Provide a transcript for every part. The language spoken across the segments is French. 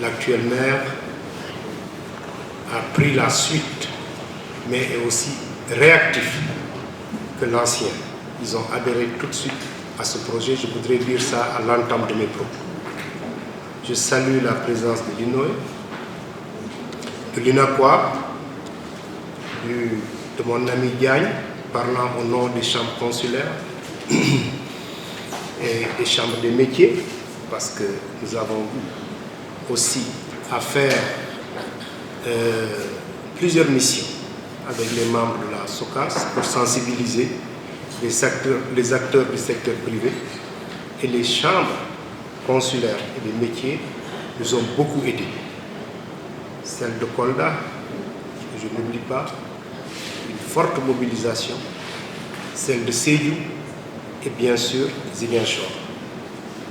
l'actuel maire a pris la suite, mais est aussi réactif que l'ancien. Ils ont adhéré tout de suite à ce projet. Je voudrais dire ça à l'entame de mes propos. Je salue la présence de l'INOE, de l'INACOA, de mon ami Diagne, parlant au nom des chambres consulaires et des chambres des métiers, parce que nous avons aussi à faire plusieurs missions avec les membres de la SOCAS pour sensibiliser les acteurs du secteur privé, et les chambres consulaires et des métiers nous ont beaucoup aidés. Celle de Kolda, je n'oublie pas, une forte mobilisation, celle de Sédhiou et bien sûr Ziguinchor.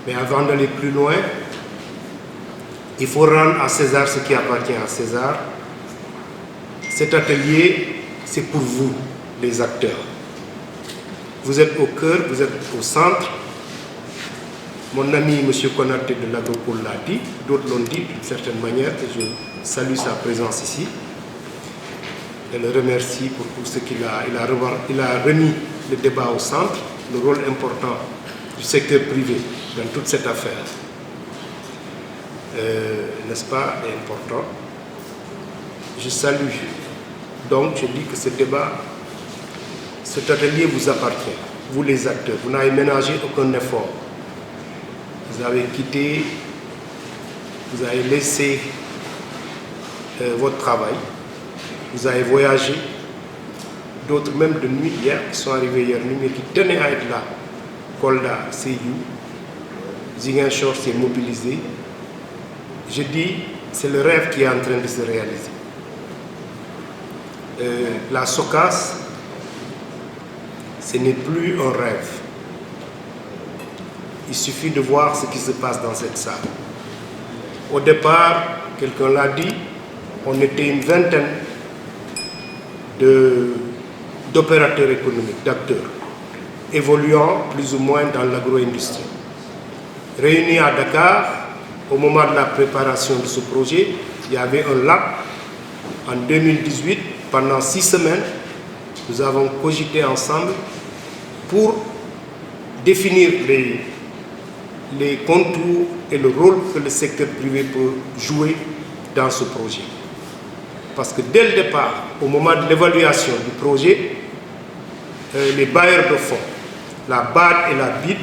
Mais avant d'aller plus loin, il faut rendre à César ce qui appartient à César. Cet atelier, c'est pour vous, les acteurs. Vous êtes au cœur, vous êtes au centre. Mon ami M. Konaté de l'Agropole l'a dit, d'autres l'ont dit d'une certaine manière, et je salue sa présence ici. Je le remercie pour tout ce qu'il a. Il a remis le débat au centre, le rôle important du secteur privé dans toute cette affaire. N'est-ce pas, est important. Je salue. Donc, je dis que ce débat, cet atelier vous appartient, vous les acteurs. Vous n'avez ménagé aucun effort. Vous avez quitté, vous avez laissé votre travail, vous avez voyagé, d'autres même de nuit hier, qui sont arrivés hier nuit, mais qui tenaient à être là. Kolda, Sédhiou, Ziguinchor s'est mobilisé. Je dis, c'est le rêve qui est en train de se réaliser. La SOCAS, ce n'est plus un rêve. Il suffit de voir ce qui se passe dans cette salle. Au départ, quelqu'un l'a dit, on était une vingtaine d'opérateurs économiques, d'acteurs, évoluant plus ou moins dans l'agro-industrie. Réunis à Dakar, au moment de la préparation de ce projet, il y avait un lab. En 2018, pendant 6 semaines, nous avons cogité ensemble pour définir les contours et le rôle que le secteur privé peut jouer dans ce projet. Parce que dès le départ, au moment de l'évaluation du projet, les bailleurs de fonds, la BAD et la BID,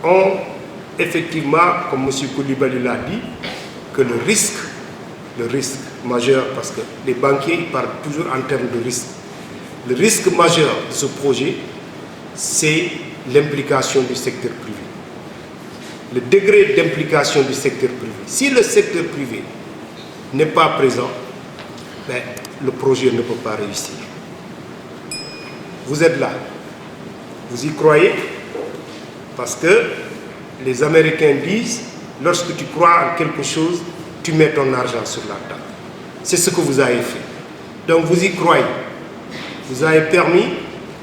ont effectivement, comme M. Koulibaly l'a dit, que le risque majeur, parce que les banquiers parlent toujours en termes de risque, le risque majeur de ce projet, c'est l'implication du secteur privé. Le degré d'implication du secteur privé. Si le secteur privé n'est pas présent, ben, le projet ne peut pas réussir. Vous êtes là, vous y croyez, parce que les Américains disent, lorsque tu crois en quelque chose, tu mets ton argent sur la table. C'est ce que vous avez fait. Donc vous y croyez. Vous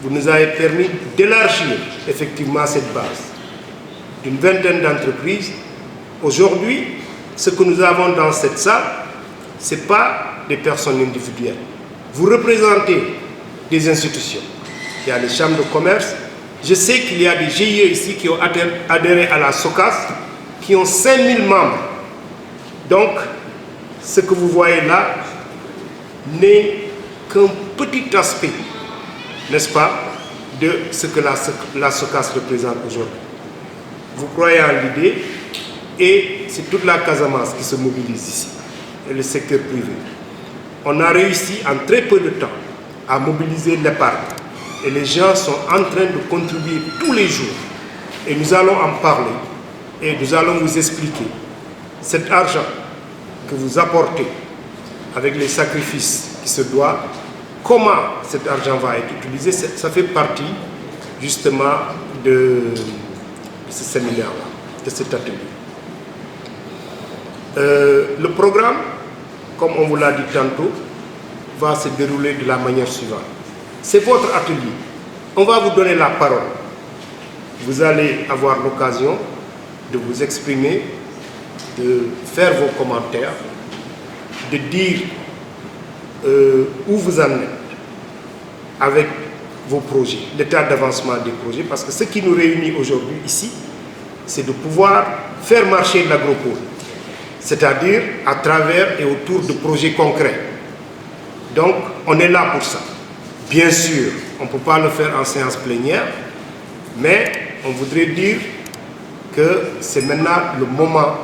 nous avez permis d'élargir effectivement cette base d'une vingtaine d'entreprises. Aujourd'hui, ce que nous avons dans cette salle, ce n'est pas des personnes individuelles. Vous représentez des institutions. Il y a les chambres de commerce. Je sais qu'il y a des GIE ici qui ont adhéré à la SOCAS, qui ont 5000 membres. Donc, ce que vous voyez là n'est qu'un petit aspect, n'est-ce pas, de ce que la SOCAS représente aujourd'hui. Vous croyez en l'idée, et c'est toute la Casamance qui se mobilise ici, et le secteur privé. On a réussi en très peu de temps à mobiliser l'épargne, et les gens sont en train de contribuer tous les jours. Et nous allons en parler, et nous allons vous expliquer cet argent que vous apportez avec les sacrifices qui se doivent, comment cet argent va être utilisé. Ça fait partie justement de ce séminaire-là, de cet atelier. Le programme, comme on vous l'a dit tantôt, va se dérouler de la manière suivante. C'est votre atelier. On va vous donner la parole. Vous allez avoir l'occasion de vous exprimer de faire vos commentaires, de dire où vous en êtes avec vos projets, l'état d'avancement des projets, parce que ce qui nous réunit aujourd'hui ici, c'est de pouvoir faire marcher l'agropole, c'est-à-dire à travers et autour de projets concrets. Donc, on est là pour ça. Bien sûr, on ne peut pas le faire en séance plénière, mais on voudrait dire que c'est maintenant le moment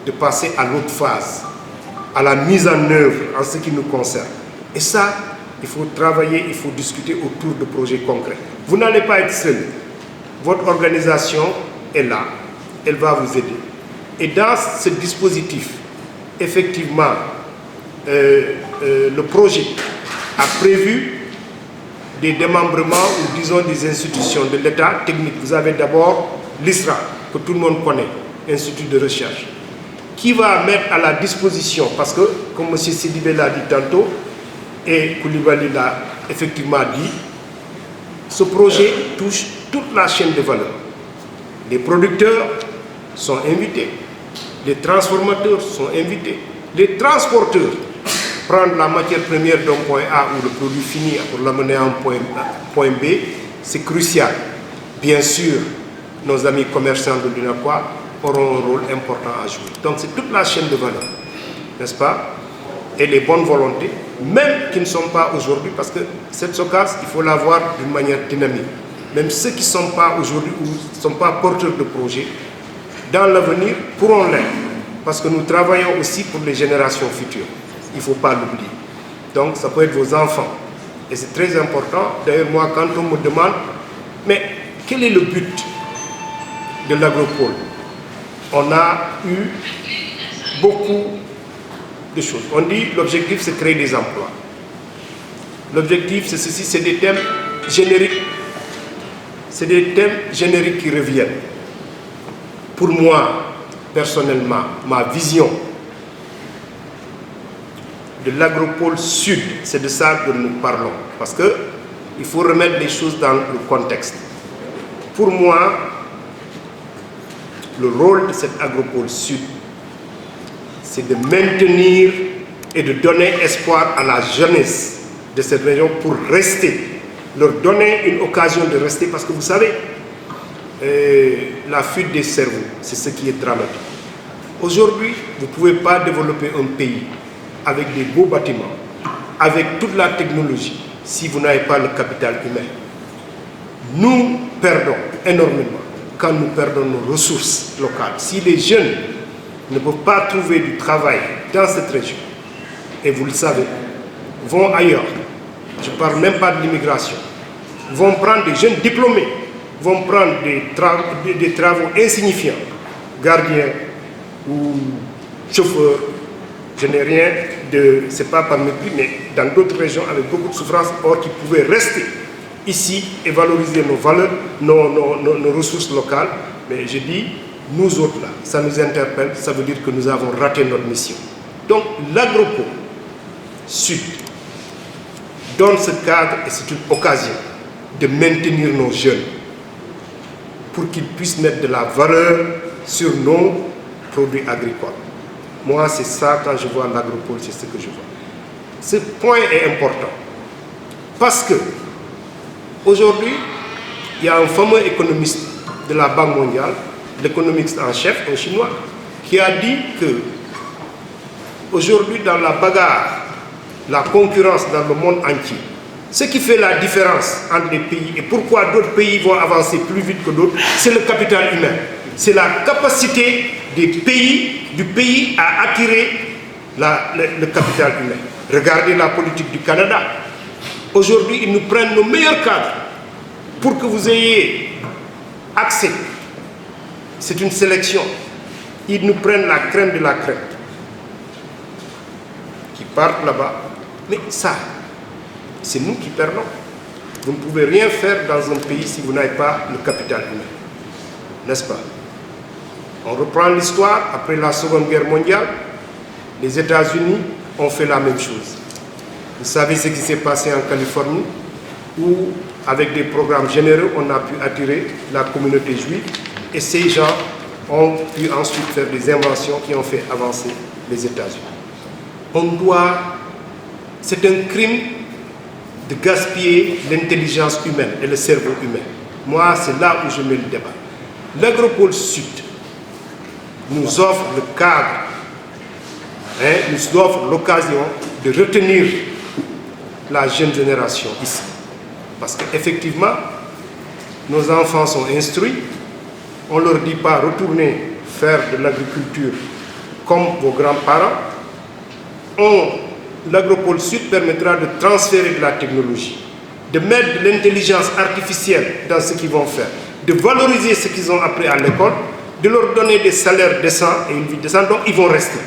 de passer à l'autre phase, à la mise en œuvre en ce qui nous concerne. Et ça, il faut travailler, il faut discuter autour de projets concrets. Vous n'allez pas être seul. Votre organisation est là. Elle va vous aider. Et dans ce dispositif, effectivement, le projet a prévu des démembrements ou disons des institutions de l'État technique. Vous avez d'abord l'ISRA, que tout le monde connaît, Institut de recherche, qui va mettre à la disposition, parce que, comme M. Sidibé l'a dit tantôt, et Koulibaly l'a effectivement dit, ce projet touche toute la chaîne de valeur. Les producteurs sont invités, les transformateurs sont invités, les transporteurs prendre la matière première d'un point A ou le produit fini pour l'amener à un point B, c'est crucial. Bien sûr, nos amis commerçants de l'UNACOIS auront un rôle important à jouer. Donc c'est toute la chaîne de valeur, n'est-ce pas? Et les bonnes volontés, même qui ne sont pas aujourd'hui, parce que cette SOCAS, il faut la voir d'une manière dynamique. Même ceux qui ne sont pas aujourd'hui ou ne sont pas porteurs de projets, dans l'avenir pourront l'être. Parce que nous travaillons aussi pour les générations futures. Il ne faut pas l'oublier. Donc ça peut être vos enfants. Et c'est très important. D'ailleurs, moi, quand on me demande, mais quel est le but de l'agropole? On a eu beaucoup de choses. On dit l'objectif c'est créer des emplois. L'objectif c'est ceci, c'est des thèmes génériques. C'est des thèmes génériques qui reviennent. Pour moi, personnellement, ma vision de l'agropole sud, c'est de ça que nous parlons. Parce qu'il faut remettre les choses dans le contexte. Pour moi, le rôle de cette agropole sud, c'est de maintenir et de donner espoir à la jeunesse de cette région pour rester, leur donner une occasion de rester, parce que vous savez, la fuite des cerveaux, c'est ce qui est dramatique. Aujourd'hui, vous ne pouvez pas développer un pays avec des beaux bâtiments, avec toute la technologie, si vous n'avez pas le capital humain. Nous perdons énormément quand nous perdons nos ressources locales. Si les jeunes ne peuvent pas trouver du travail dans cette région, et vous le savez, vont ailleurs, je ne parle même pas de l'immigration, vont prendre des jeunes diplômés, vont prendre des travaux insignifiants, gardiens ou chauffeurs, je n'ai rien de, c'est pas par mépris, mais dans d'autres régions avec beaucoup de souffrance, or qui pouvaient rester ici et valoriser nos valeurs, nos ressources locales. Mais je dis, nous autres là, ça nous interpelle, ça veut dire que nous avons raté notre mission. Donc l'agropole sud donne ce cadre et c'est une occasion de maintenir nos jeunes pour qu'ils puissent mettre de la valeur sur nos produits agricoles. Moi, c'est ça, quand je vois l'agropole, c'est ce que je vois. Ce point est important parce que aujourd'hui, il y a un fameux économiste de la Banque mondiale, l'économiste en chef, un Chinois, qui a dit que aujourd'hui, dans la bagarre, la concurrence dans le monde entier, ce qui fait la différence entre les pays et pourquoi d'autres pays vont avancer plus vite que d'autres, c'est le capital humain. C'est la capacité du pays à attirer le capital humain. Regardez la politique du Canada. Aujourd'hui, ils nous prennent nos meilleurs cadres pour que vous ayez accès. C'est une sélection. Ils nous prennent la crème de la crème qui partent là-bas. Mais ça, c'est nous qui perdons. Vous ne pouvez rien faire dans un pays si vous n'avez pas le capital humain. N'est-ce pas? On reprend l'histoire, après la Seconde Guerre mondiale, les États-Unis ont fait la même chose. Vous savez ce qui s'est passé en Californie, où avec des programmes généreux, on a pu attirer la communauté juive, et ces gens ont pu ensuite faire des inventions qui ont fait avancer les États-Unis. C'est un crime de gaspiller l'intelligence humaine et le cerveau humain. Moi, c'est là où je mets le débat. L'Agropole Sud nous offre le cadre, nous offre l'occasion de retenir la jeune génération ici. Parce qu'effectivement, nos enfants sont instruits. On ne leur dit pas retourner faire de l'agriculture comme vos grands-parents. L'Agropole Sud permettra de transférer de la technologie, de mettre de l'intelligence artificielle dans ce qu'ils vont faire, de valoriser ce qu'ils ont appris à l'école, de leur donner des salaires décents et une vie décente, donc ils vont rester.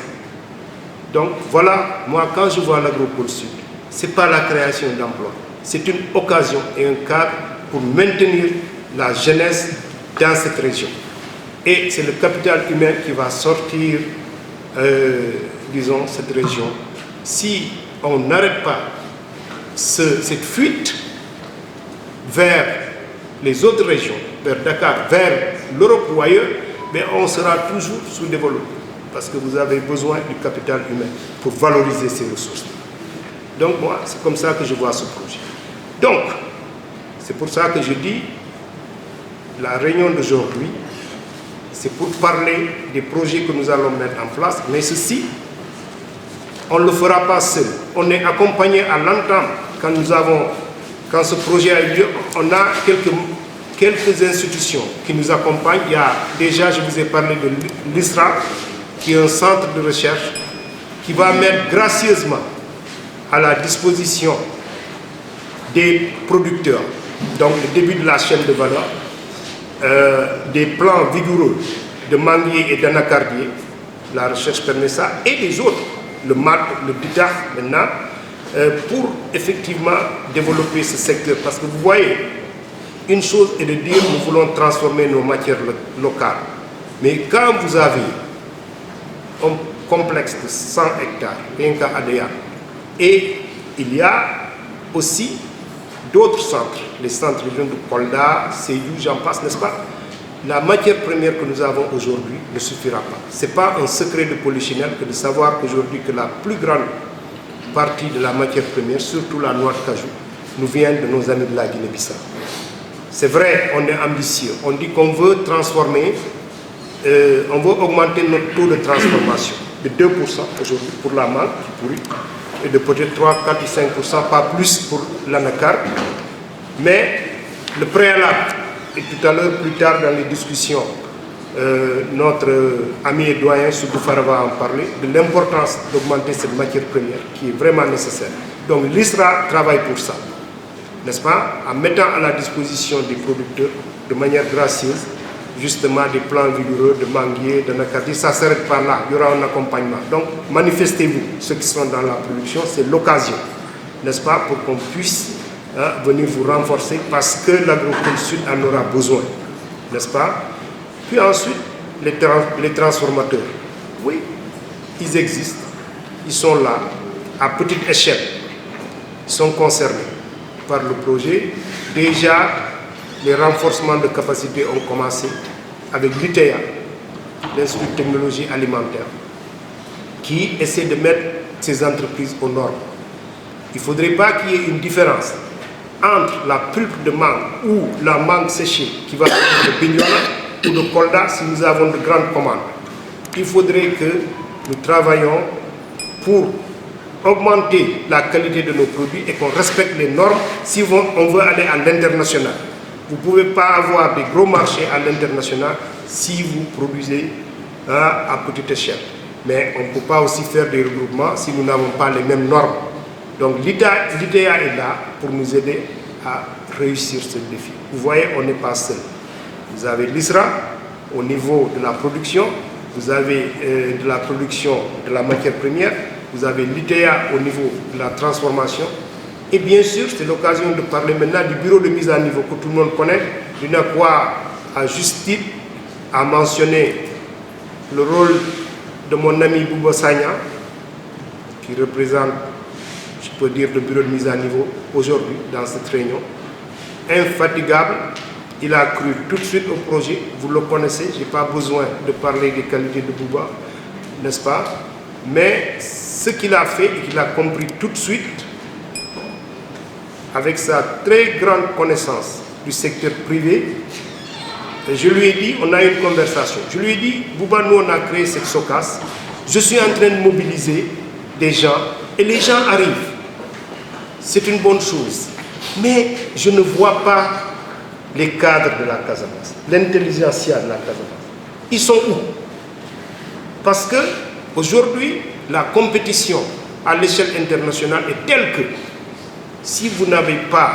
Donc voilà, moi quand je vois l'Agropole Sud, ce n'est pas la création d'emplois, c'est une occasion et un cadre pour maintenir la jeunesse dans cette région. Et c'est le capital humain qui va sortir, disons, cette région. Si on n'arrête pas cette fuite vers les autres régions, vers Dakar, vers l'Europe ou ailleurs, mais on sera toujours sous-développé parce que vous avez besoin du capital humain pour valoriser ces ressources. Donc moi, c'est comme ça que je vois ce projet. Donc, c'est pour ça que je dis, la réunion d'aujourd'hui, c'est pour parler des projets que nous allons mettre en place, mais ceci, on ne le fera pas seul. On est accompagné à l'entame. Quand ce projet a eu lieu, on a quelques institutions qui nous accompagnent. Il y a déjà, je vous ai parlé de l'ISRA, qui est un centre de recherche qui va mettre gracieusement à la disposition des producteurs, donc le début de la chaîne de valeur, des plans vigoureux de manguier et d'anacardier. La recherche permet ça, et les autres, le MAT, le DITA maintenant, pour effectivement développer ce secteur. Parce que vous voyez, une chose est de dire nous voulons transformer nos matières locales. Mais quand vous avez un complexe de 100 hectares, rien qu'à Adéa, et il y a aussi d'autres centres, les centres de Kolda, Sédhiou, j'en passe, n'est-ce pas? La matière première que nous avons aujourd'hui ne suffira pas. Ce n'est pas un secret de polichinelle que de savoir qu'aujourd'hui que la plus grande partie de la matière première, surtout la noix de cajou, nous vient de nos amis de la Guinée-Bissau. C'est vrai, on est ambitieux. On dit qu'on veut transformer, on veut augmenter notre taux de transformation de 2% aujourd'hui pour la mangue qui pourrit, et de peut-être 3, 4 ou 5%, pas plus pour l'anacarde. Mais le préalable, et tout à l'heure, plus tard dans les discussions, notre ami et doyen Soudou Farah va en parler, de l'importance d'augmenter cette matière première qui est vraiment nécessaire. Donc l'ISRA travaille pour ça, n'est-ce pas, en mettant à la disposition des producteurs de manière gracieuse, justement des plans vigoureux de manguier, d'anacardier. Ça ne s'arrête pas là, il y aura un accompagnement. Donc manifestez-vous, ceux qui sont dans la production, c'est l'occasion, n'est-ce pas, pour qu'on puisse venir vous renforcer parce que l'Agropole Sud en aura besoin, n'est-ce pas? Puis ensuite, les transformateurs. Oui, ils existent, ils sont là, à petite échelle, ils sont concernés par le projet. Déjà, les renforcements de capacité ont commencé avec l'ITEA, l'Institut de technologie alimentaire, qui essaie de mettre ces entreprises aux normes. Il ne faudrait pas qu'il y ait une différence entre la pulpe de mangue ou la mangue séchée qui va venir de Bignona ou de Kolda si nous avons de grandes commandes. Il faudrait que nous travaillions pour augmenter la qualité de nos produits et qu'on respecte les normes si on veut aller à l'international. Vous ne pouvez pas avoir des gros marchés à l'international si vous produisez à petite échelle. Mais on ne peut pas aussi faire des regroupements si nous n'avons pas les mêmes normes. Donc l'ITEA est là pour nous aider à réussir ce défi. Vous voyez, on n'est pas seul. Vous avez l'ISRA au niveau de la production, vous avez de la production de la matière première, vous avez l'ITEA au niveau de la transformation. Et bien sûr, c'est l'occasion de parler maintenant du bureau de mise à niveau que tout le monde connaît. L'UNACOIS, à juste titre, a mentionné le rôle de mon ami Bouba Sagna, qui représente, je peux dire, le bureau de mise à niveau aujourd'hui dans cette réunion, infatigable il a cru tout de suite au projet, vous le connaissez, je n'ai pas besoin de parler des qualités de Bouba, n'est-ce pas? Mais ce qu'il a fait et qu'il a compris tout de suite, avec sa très grande connaissance du secteur privé, je lui ai dit, on a eu une conversation, je lui ai dit, Bouba, nous on a créé cette SOCAS, je suis en train de mobiliser des gens et les gens arrivent. C'est une bonne chose. Mais je ne vois pas les cadres de la Casamance, l'intelligentsia de la Casamance. Ils sont où? Parce qu'aujourd'hui, la compétition à l'échelle internationale est telle que si vous n'avez pas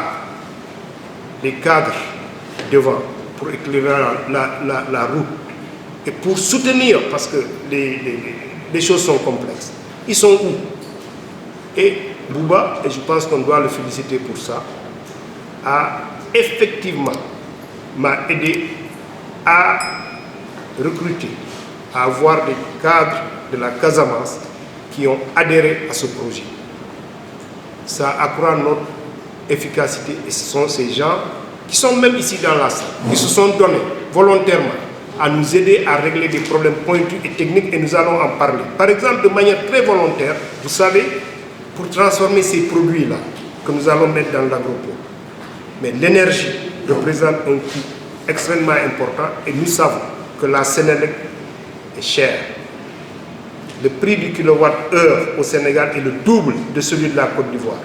les cadres devant pour éclairer la route et pour soutenir, parce que les choses sont complexes, ils sont où? Et Bouba, et je pense qu'on doit le féliciter pour ça, a effectivement m'a aidé à recruter, à avoir des cadres de la Casamance qui ont adhéré à ce projet. Ça accroît notre efficacité et ce sont ces gens qui sont même ici dans la salle, qui se sont donnés volontairement à nous aider à régler des problèmes pointus et techniques et nous allons en parler. Par exemple, de manière très volontaire, vous savez, pour transformer ces produits-là que nous allons mettre dans l'agropole. Mais l'énergie représente un coût extrêmement important et nous savons que la Sénélec est chère. Le prix du kilowattheure au Sénégal est le double de celui de la Côte d'Ivoire.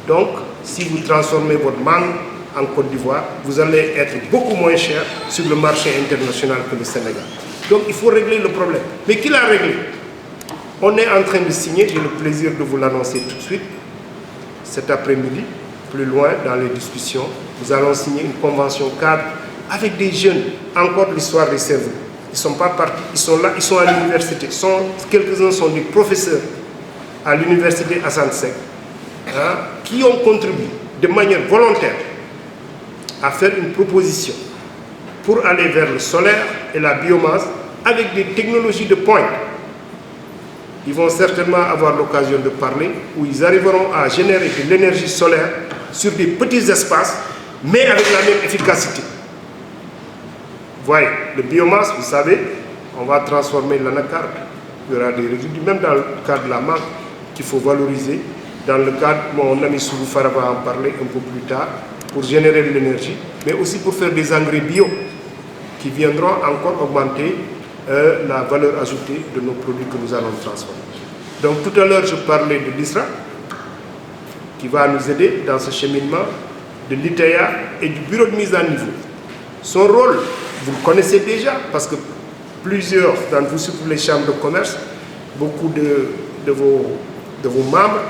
Donc, si vous transformez votre mangue en Côte d'Ivoire, vous allez être beaucoup moins cher sur le marché international que le Sénégal. Donc, il faut régler le problème. Mais qui l'a réglé? On est en train de signer, j'ai le plaisir de vous l'annoncer tout de suite, cet après-midi, plus loin dans les discussions, nous allons signer une convention cadre avec des jeunes, encore de l'histoire des cerveaux. Ils ne sont pas partis, ils sont là, ils sont à l'université. Quelques-uns sont des professeurs à l'université Assane Seck, qui ont contribué de manière volontaire à faire une proposition pour aller vers le solaire et la biomasse avec des technologies de pointe. Ils vont certainement avoir l'occasion de parler, où ils arriveront à générer de l'énergie solaire sur des petits espaces, mais avec la même efficacité. Voyez, le biomasse, vous savez, on va transformer l'anacarde. Il y aura des résidus, même dans le cadre de la marque, qu'il faut valoriser. Dans le cadre, mon ami Sougou Farah va en parler un peu plus tard, pour générer de l'énergie, mais aussi pour faire des engrais bio, qui viendront encore augmenter la valeur ajoutée de nos produits que nous allons transformer. Donc tout à l'heure, je parlais de l'ISRA, qui va nous aider dans ce cheminement, de l'ITEA et du bureau de mise à niveau. Son rôle, vous le connaissez déjà, parce que plusieurs d'entre vous, surtout les chambres de commerce, beaucoup de vos membres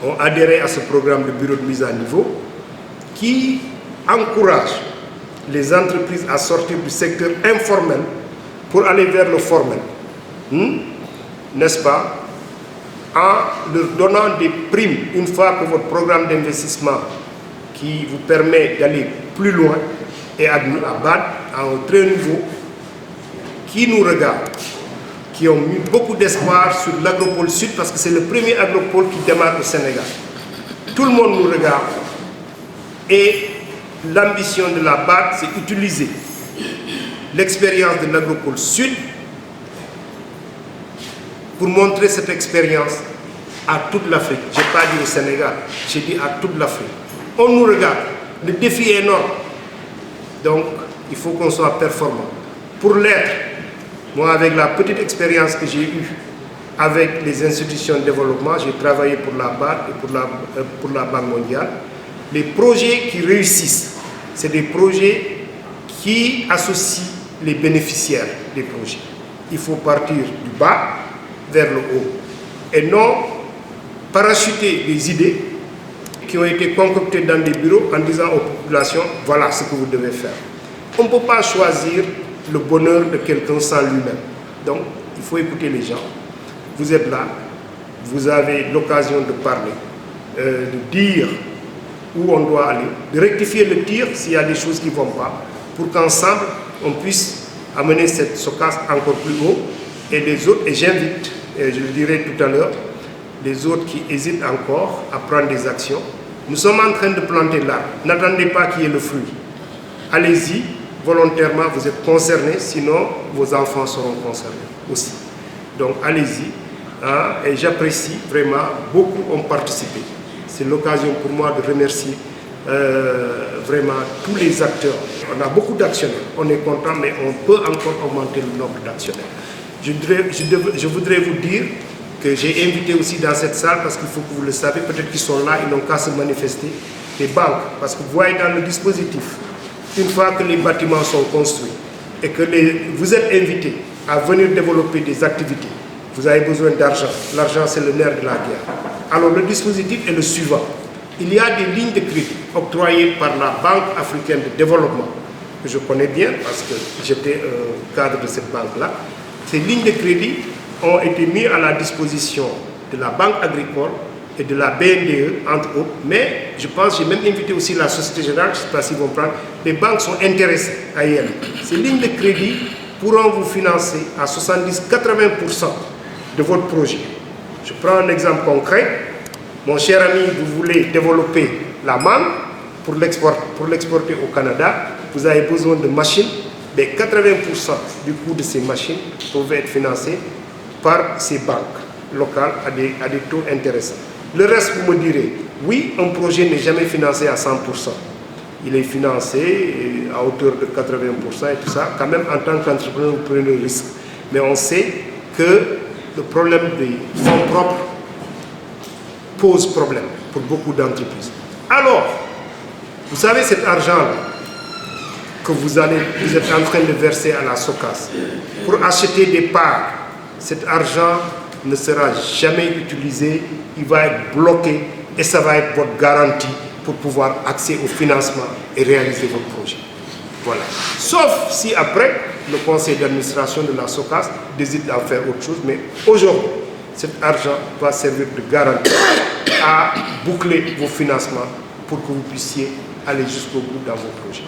ont adhéré à ce programme de bureau de mise à niveau qui encourage les entreprises à sortir du secteur informel pour aller vers le formel, n'est-ce pas, en leur donnant des primes une fois que votre programme d'investissement qui vous permet d'aller plus loin est admis à BAD, à un très haut niveau, qui nous regardent, qui ont mis beaucoup d'espoir sur l'agropole sud parce que c'est le premier agropole qui démarre au Sénégal. Tout le monde nous regarde et l'ambition de la BAD, c'est utiliser l'expérience de l'agropole sud pour montrer cette expérience à toute l'Afrique. Je n'ai pas dit au Sénégal, j'ai dit à toute l'Afrique. On nous regarde, le défi est énorme. Donc, il faut qu'on soit performant. Pour l'être, moi, avec la petite expérience que j'ai eue avec les institutions de développement, j'ai travaillé pour la BAD et pour la Banque mondiale. Les projets qui réussissent, c'est des projets qui associent les bénéficiaires des projets. Il faut partir du bas vers le haut et non parachuter des idées qui ont été concoctées dans des bureaux en disant aux populations, voilà ce que vous devez faire. On ne peut pas choisir le bonheur de quelqu'un sans lui-même. Donc, il faut écouter les gens. Vous êtes là, vous avez l'occasion de parler, de dire où on doit aller, de rectifier le tir s'il y a des choses qui ne vont pas, pour qu'ensemble, on puisse amener cette SOCAS encore plus haut. Et les autres, et j'invite, et je le dirai tout à l'heure, les autres qui hésitent encore à prendre des actions. Nous sommes en train de planter l'arbre. N'attendez pas qu'il y ait le fruit. allez-y, volontairement, vous êtes concernés, sinon vos enfants seront concernés aussi. Donc allez-y, hein, et j'apprécie vraiment, beaucoup ont participé. C'est l'occasion pour moi de remercier vraiment tous les acteurs. On a beaucoup d'actionnaires, on est content, mais on peut encore augmenter le nombre d'actionnaires. Je voudrais vous dire que j'ai invité aussi dans cette salle, parce qu'il faut que vous le savez, peut-être qu'ils sont là, ils n'ont qu'à se manifester, les banques, parce que vous voyez dans le dispositif, une fois que les bâtiments sont construits et que vous êtes invités à venir développer des activités, vous avez besoin d'argent. L'argent, c'est le nerf de la guerre. Alors le dispositif est le suivant. Il y a des lignes de crédit octroyées par la Banque africaine de développement, que je connais bien parce que j'étais cadre de cette banque-là. Ces lignes de crédit ont été mises à la disposition de la Banque agricole et de la BNDE, entre autres. Mais je pense, j'ai même invité aussi la Société Générale, je ne sais pas s'ils vont prendre. Les banques sont intéressées à y aller. Ces lignes de crédit pourront vous financer à 70-80% de votre projet. Je prends un exemple concret. Mon cher ami, vous voulez développer la mangue pour l'exporter au Canada. Vous avez besoin de machines. Mais 80% du coût de ces machines peuvent être financés par ces banques locales à des taux intéressants. Le reste, vous me direz, oui, un projet n'est jamais financé à 100%. Il est financé à hauteur de 80% et tout ça. Quand même, en tant qu'entrepreneur, vous prenez le risque. Mais on sait que le problème des fonds propres pose problème pour beaucoup d'entreprises. Alors, vous savez, cet argent-là que vous êtes en train de verser à la SOCAS pour acheter des parts, cet argent ne sera jamais utilisé, il va être bloqué et ça va être votre garantie pour pouvoir accéder au financement et réaliser votre projet. Voilà. Sauf si après, le conseil d'administration de la SOCAS décide d'en faire autre chose, mais aujourd'hui, cet argent va servir de garantie à boucler vos financements pour que vous puissiez aller jusqu'au bout dans vos projets.